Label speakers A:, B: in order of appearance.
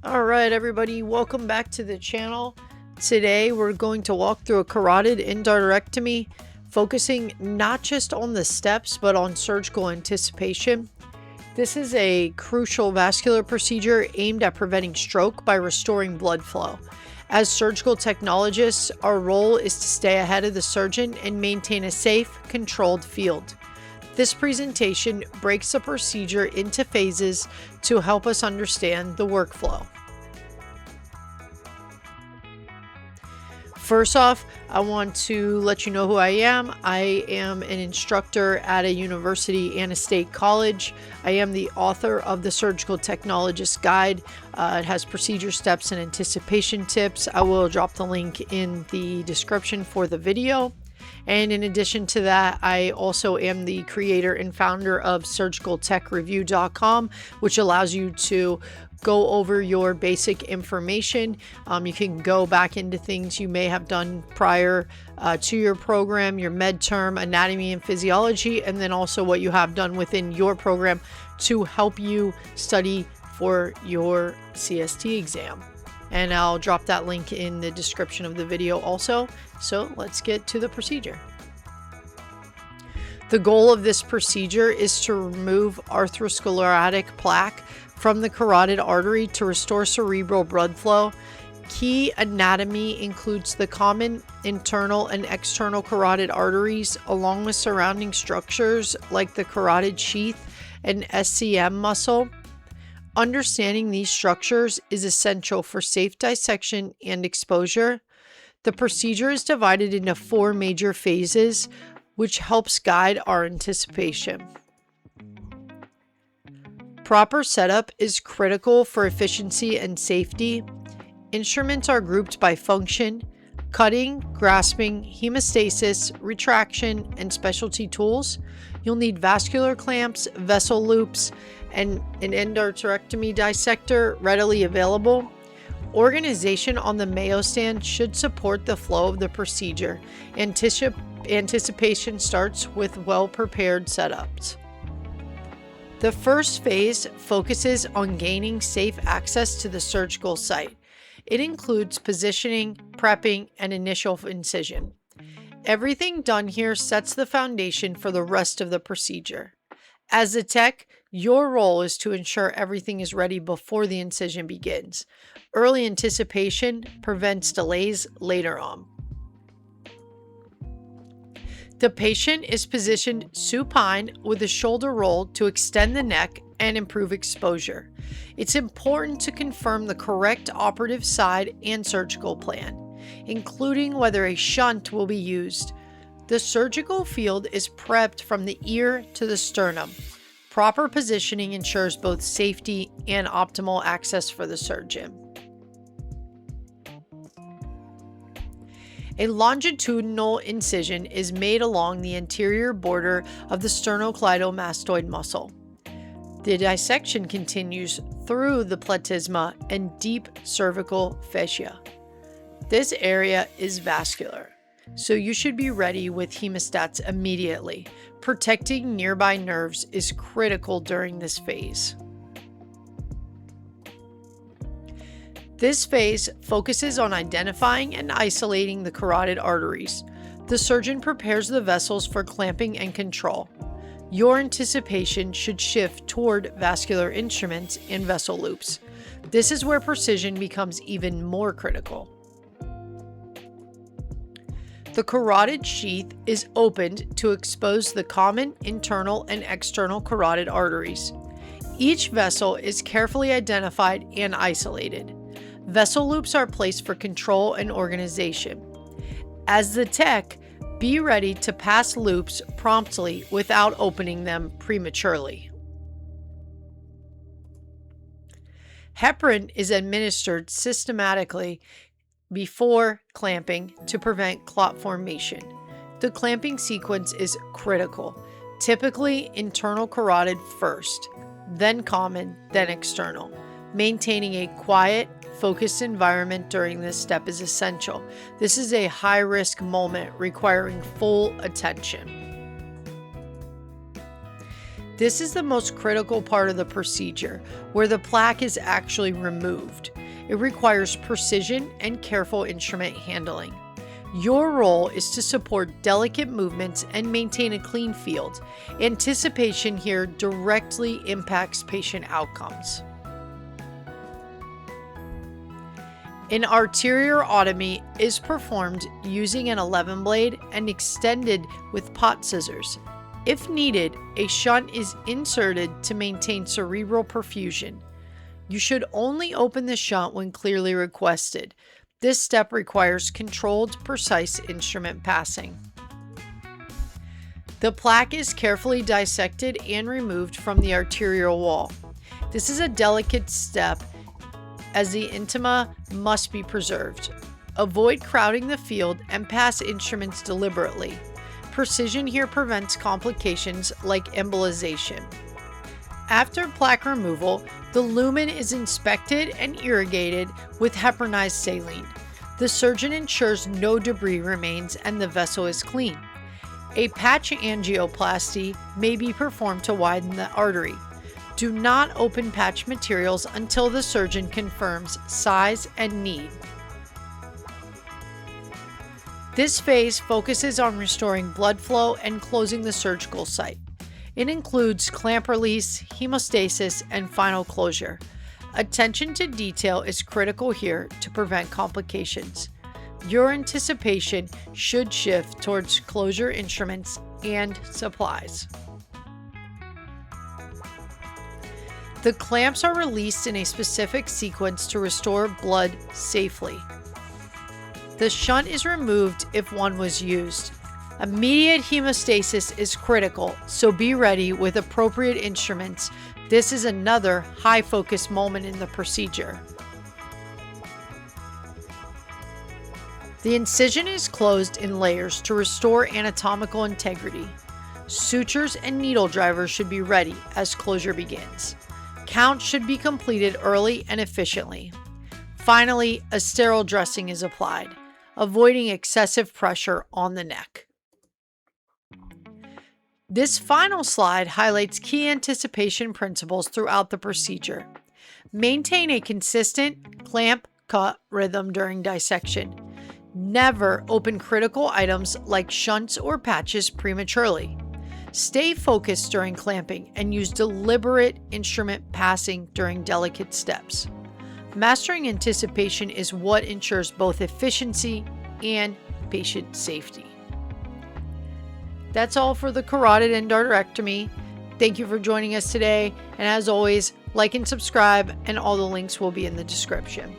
A: All right, everybody, welcome back to the channel. Today we're going to walk through a carotid endarterectomy, focusing not just on the steps but on surgical anticipation. This is a crucial vascular procedure aimed at preventing stroke by restoring blood flow. As surgical technologists, our role is to stay ahead of the surgeon and maintain a safe, controlled field. This presentation breaks the procedure into phases to help us understand the workflow. First off, I want to let you know who I am. I am an instructor at a university and a state college. I am the author of the Surgical Technologist Guide. It has procedure steps and anticipation tips. I will drop the link in the description for the video. And in addition to that, I also am the creator and founder of surgicaltechreview.com, which allows you to go over your basic information. You can go back into things you may have done prior to your program, your med term, anatomy and physiology, and then also what you have done within your program to help you study for your CST exam. And I'll drop that link in the description of the video also. So let's get to the procedure. The goal of this procedure is to remove atherosclerotic plaque from the carotid artery to restore cerebral blood flow. Key anatomy includes the common internal and external carotid arteries, along with surrounding structures like the carotid sheath and SCM muscle. Understanding these structures is essential for safe dissection and exposure. The procedure is divided into 4 major phases, which helps guide our anticipation. Proper setup is critical for efficiency and safety. Instruments are grouped by function: cutting, grasping, hemostasis, retraction, and specialty tools. You'll need vascular clamps, vessel loops, and an endarterectomy dissector readily available. Organization on the Mayo stand should support the flow of the procedure. Anticipation starts with well-prepared setups. The first phase focuses on gaining safe access to the surgical site. It includes positioning, prepping, and initial incision. Everything done here sets the foundation for the rest of the procedure. As a tech, your role is to ensure everything is ready before the incision begins. Early anticipation prevents delays later on. The patient is positioned supine with the shoulder roll to extend the neck and improve exposure. It's important to confirm the correct operative side and surgical plan, including whether a shunt will be used. The surgical field is prepped from the ear to the sternum. Proper positioning ensures both safety and optimal access for the surgeon. A longitudinal incision is made along the anterior border of the sternocleidomastoid muscle. The dissection continues through the platysma and deep cervical fascia. This area is vascular, so you should be ready with hemostats immediately. Protecting nearby nerves is critical during this phase. This phase focuses on identifying and isolating the carotid arteries. The surgeon prepares the vessels for clamping and control. Your anticipation should shift toward vascular instruments and vessel loops. This is where precision becomes even more critical. The carotid sheath is opened to expose the common internal and external carotid arteries. Each vessel is carefully identified and isolated. Vessel loops are placed for control and organization. As the tech, be ready to pass loops promptly without opening them prematurely. Heparin is administered systematically before clamping to prevent clot formation. The clamping sequence is critical, typically internal carotid first, then common, then external. Maintaining a quiet, focused environment during this step is essential. This is a high-risk moment requiring full attention. This is the most critical part of the procedure, where the plaque is actually removed. It requires precision and careful instrument handling. Your role is to support delicate movements and maintain a clean field. Anticipation here directly impacts patient outcomes. An arteriotomy is performed using an 11 blade and extended with pot scissors. If needed, a shunt is inserted to maintain cerebral perfusion. You should only open the shunt when clearly requested. This step requires controlled, precise instrument passing. The plaque is carefully dissected and removed from the arterial wall. This is a delicate step as the intima must be preserved. Avoid crowding the field and pass instruments deliberately. Precision here prevents complications like embolization. After plaque removal, the lumen is inspected and irrigated with heparinized saline. The surgeon ensures no debris remains and the vessel is clean. A patch angioplasty may be performed to widen the artery. Do not open patch materials until the surgeon confirms size and need. This phase focuses on restoring blood flow and closing the surgical site. It includes clamp release, hemostasis, and final closure. Attention to detail is critical here to prevent complications. Your anticipation should shift towards closure instruments and supplies. The clamps are released in a specific sequence to restore blood safely. The shunt is removed if one was used. Immediate hemostasis is critical, so be ready with appropriate instruments. This is another high-focus moment in the procedure. The incision is closed in layers to restore anatomical integrity. Sutures and needle drivers should be ready as closure begins. Counts should be completed early and efficiently. Finally, a sterile dressing is applied, avoiding excessive pressure on the neck. This final slide highlights key anticipation principles throughout the procedure. Maintain a consistent clamp-cut rhythm during dissection. Never open critical items like shunts or patches prematurely. Stay focused during clamping and use deliberate instrument passing during delicate steps. Mastering anticipation is what ensures both efficiency and patient safety. That's all for the carotid endarterectomy. Thank you for joining us today, and as always, like and subscribe, and all the links will be in the description.